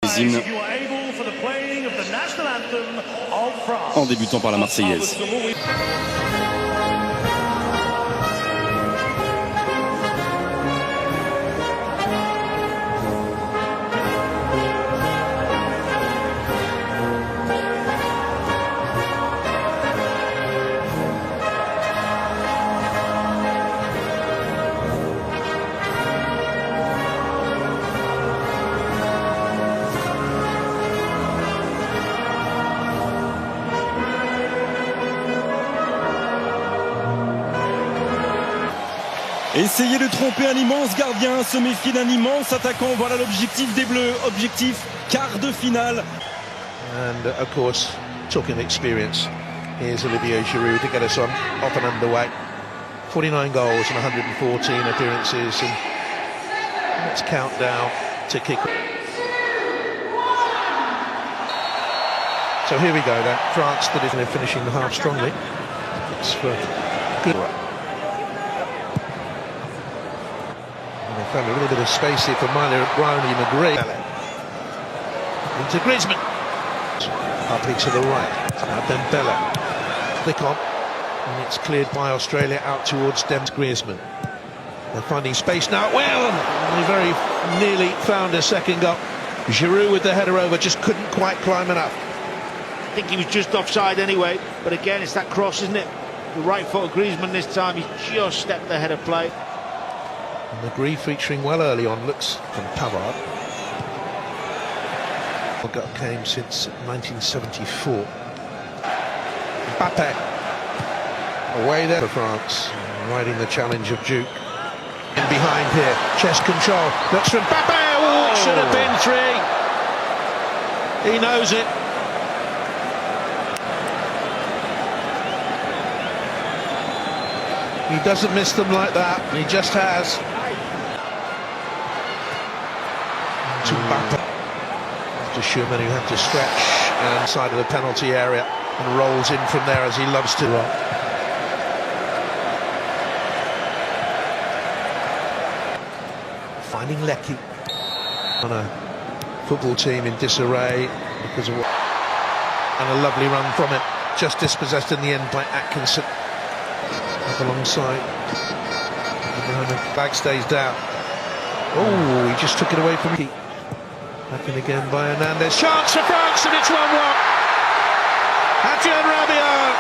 hymnes en débutant par la Marseillaise. Essayer de tromper un immense gardien, se méfier d'un immense attaquant, voilà l'objectif des Bleus, objectif quart de finale. And of course, talking experience, here's Olivier Giroud to get us on off and underway. 49 goals and 114 appearances, and let's count down to kick. So here we go then, France that is finishing the half strongly. It's for good. Found a little bit of space here for Riley McGree. Into Griezmann. Uppy to the right. Now Dembele. Flick on. And it's cleared by Australia out towards Griezmann. They're finding space now. Well, they very nearly found a second goal. Giroud with the header over, just couldn't quite climb enough. I think he was just offside anyway. But again, it's that cross, isn't it? The right foot of Griezmann this time. He's just stepped ahead of play. McGree featuring well early on, looks from Pavard. Gut came since 1974. Mbappe away there for France, riding the challenge of Duke. In behind here, chest control, looks from Mbappe. Oh, it should have been 3. He knows it. He doesn't miss them like that, he just has. To Mbappe. To Schumann, who had to stretch inside of the penalty area and rolls in from there as he loves to. Finding Lecky on a football team in disarray because of what, and a lovely run from it, just dispossessed in the end by Atkinson. Alongside, bag stays down. Oh, he just took it away from me. Back in again by Hernandez. Chance for France, and it's 1-1. Adrien Rabiot.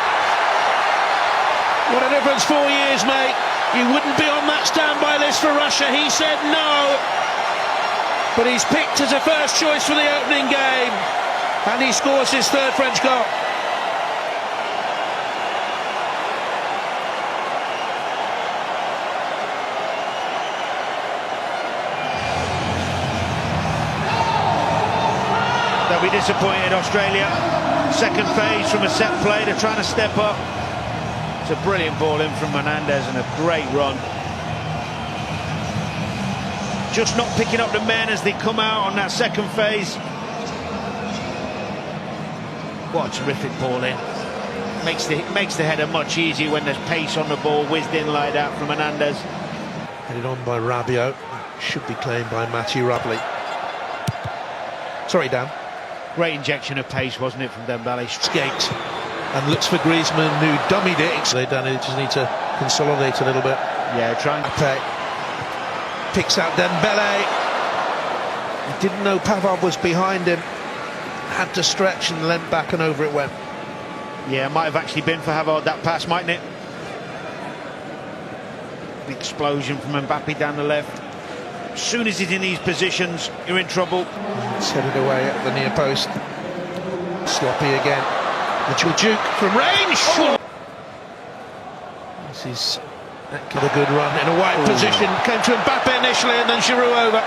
What a difference 4 years, mate. You wouldn't be on that standby list for Russia. He said no. But he's picked as a first choice for the opening game. And he scores his third French goal. They'll be disappointed, Australia. Second phase from a set play, they're trying to step up. It's a brilliant ball in from Hernandez and a great run. Just not picking up the men as they come out on that second phase. What a terrific ball in. Makes the header much easier when there's pace on the ball, whizzed in like that from Hernandez. Headed on by Rabiot. Should be claimed by Mathieu Rabiot. Sorry, Dan. Great injection of pace, wasn't it, from Dembele? Skate and looks for Griezmann, who dummied it. So they just need to consolidate a little bit. Yeah, trying to picks out Dembele. He didn't know Pavard was behind him. Had to stretch and leant back, and over it went. Yeah, it might have actually been for Havard, that pass, mightn't it? An explosion from Mbappe down the left. As soon as he's in these positions, you're in trouble. It's headed away at the near post. Sloppy again. Mitchell Duke from range. Oh. This is a good run in a wide position. Came to Mbappe initially and then Giroud over.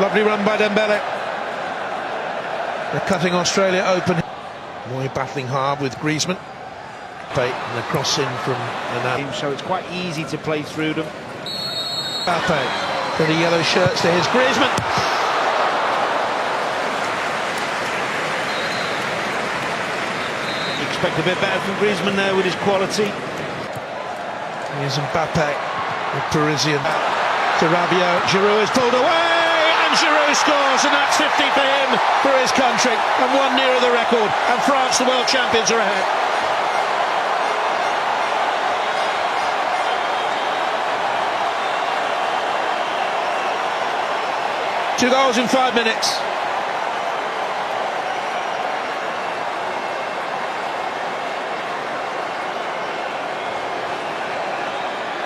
Lovely run by Dembele. They're cutting Australia open. Moy battling hard with Griezmann. And the cross in from Hernandez. So it's quite easy to play through them. Mbappe for the yellow shirts. There's Griezmann. You expect a bit better from Griezmann there with his quality. Here's Mbappe, the Parisian. To Rabiot. Giroud is pulled away, and And Giroud scores, and that's 50 for him, for his country, and one nearer the record. And France, the world champions, are ahead. Two goals in 5 minutes.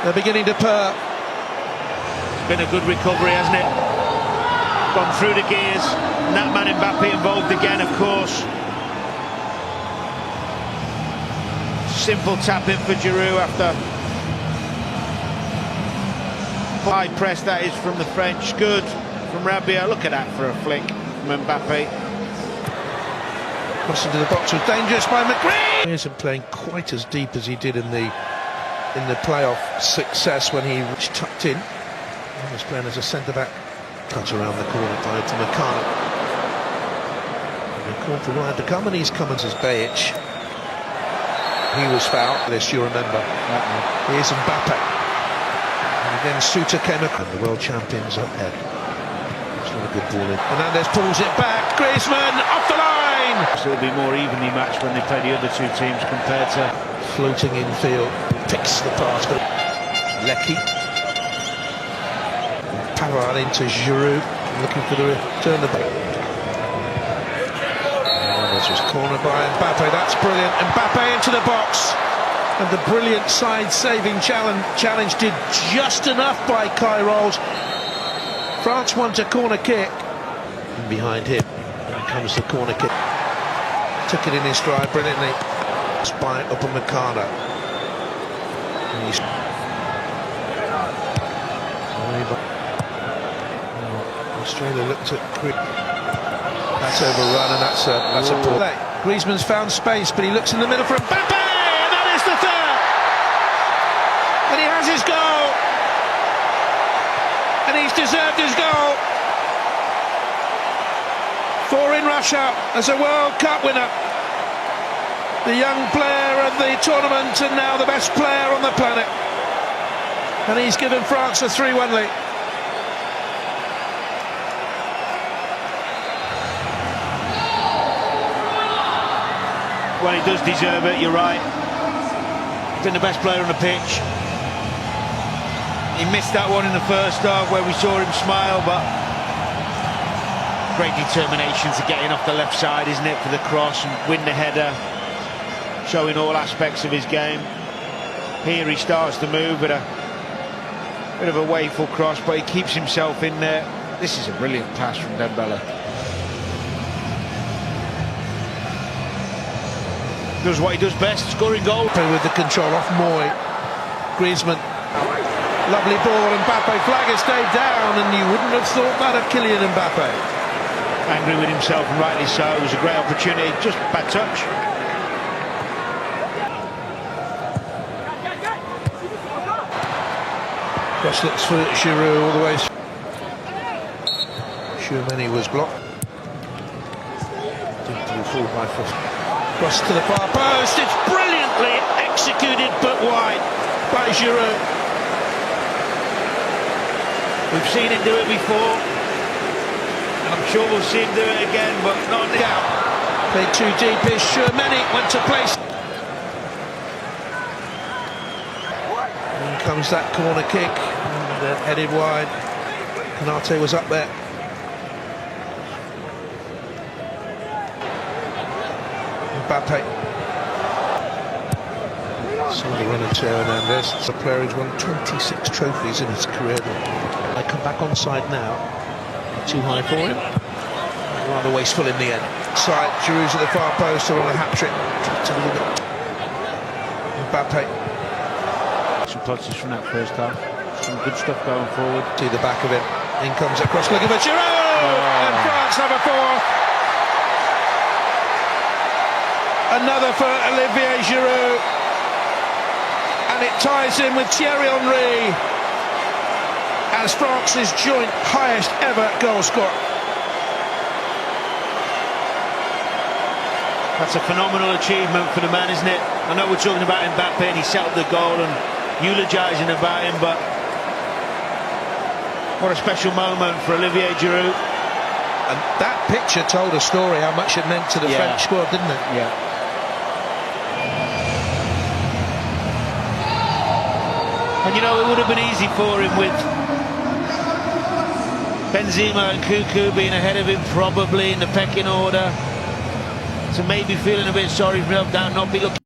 They're beginning to purr. It's been a good recovery, hasn't it? Gone through the gears. And that man Mbappe involved again, of course. Simple tap in for Giroud after. High press that is from the French. Good from Rabiot. Look at that for a flick from Mbappe. Cross into the box was dangerous by McGree. He isn't playing quite as deep as he did in the playoff success when he was tucked in. He was playing as a centre-back. Cut around the corner by to McCann. The corner for Ryan to come, and he's come as Bajic. He was fouled. This you remember. Here's Mbappe. And again Suter came up. And the world champions up there. It's not a good ball in. Hernandez pulls it back. Griezmann off the line. So it'll be more evenly matched when they play the other two teams compared to floating infield. Picks the pass. Lecky. Pavard into Giroud, looking for the return of the ball. This was cornered by Mbappe, that's brilliant. Mbappe into the box. And the brilliant side-saving challenge did just enough by Kai Rolls. France wants a corner kick. And behind him, here comes the corner kick. Took it in his stride brilliantly. By Upamecano. Australia looked at that's overrun, and that's a ball. Griezmann's found space, but he looks in the middle for Mbappe, and that is the third. And he has his goal, and he's deserved his goal. For in Russia as a World Cup winner, the young player of the tournament, and now the best player on the planet. And he's given France a 3-1 lead. Well, he does deserve it, you're right. Been the best player on the pitch. He missed that one in the first half where we saw him smile, but great determination to get in off the left side, isn't it, for the cross and win the header, showing all aspects of his game. Here he starts to move at a bit of a wayful cross, but he keeps himself in there. This is a brilliant pass from Dembele. Does what he does best, scoring goal. With the control off Moy. Griezmann. Lovely ball, and Mbappe flag has stayed down, and you wouldn't have thought that of Kylian Mbappe. Angry with himself, and rightly so. It was a great opportunity, just bad touch. Cross looks for Giroud all the way. Tchouameni was blocked. Deep to the full by foot. Cross to the far post. It's brilliantly executed, but wide by Giroud. We've seen him do it before, and I'm sure we'll see him do it again, but not now. Played too deep. Is Tchouameni went to place. In comes that corner kick, and headed wide. Konate was up there. Mbappe. Saw the run of Teo Hernandez. It's a player who's won 26 trophies in his career. They come back onside now. Too high for him. Rather wasteful in the end. Side, Giroud's at the far post on a hat-trick. Mbappe. Some touches from that first half. Some good stuff going forward. See the back of it. In comes across, looking for Giroud! And France have a fourth. Another for Olivier Giroud, and it ties in with Thierry Henry as France's joint highest ever goal scorer. That's a phenomenal achievement for the man, isn't it? I know we're talking about Mbappe and he set up the goal and eulogising about him, but what a special moment for Olivier Giroud. And that picture told a story how much it meant to the French squad, didn't it? Yeah. And you know, it would have been easy for him with Benzema and Cuckoo being ahead of him, probably in the pecking order, to maybe feeling a bit sorry for himself, not be looking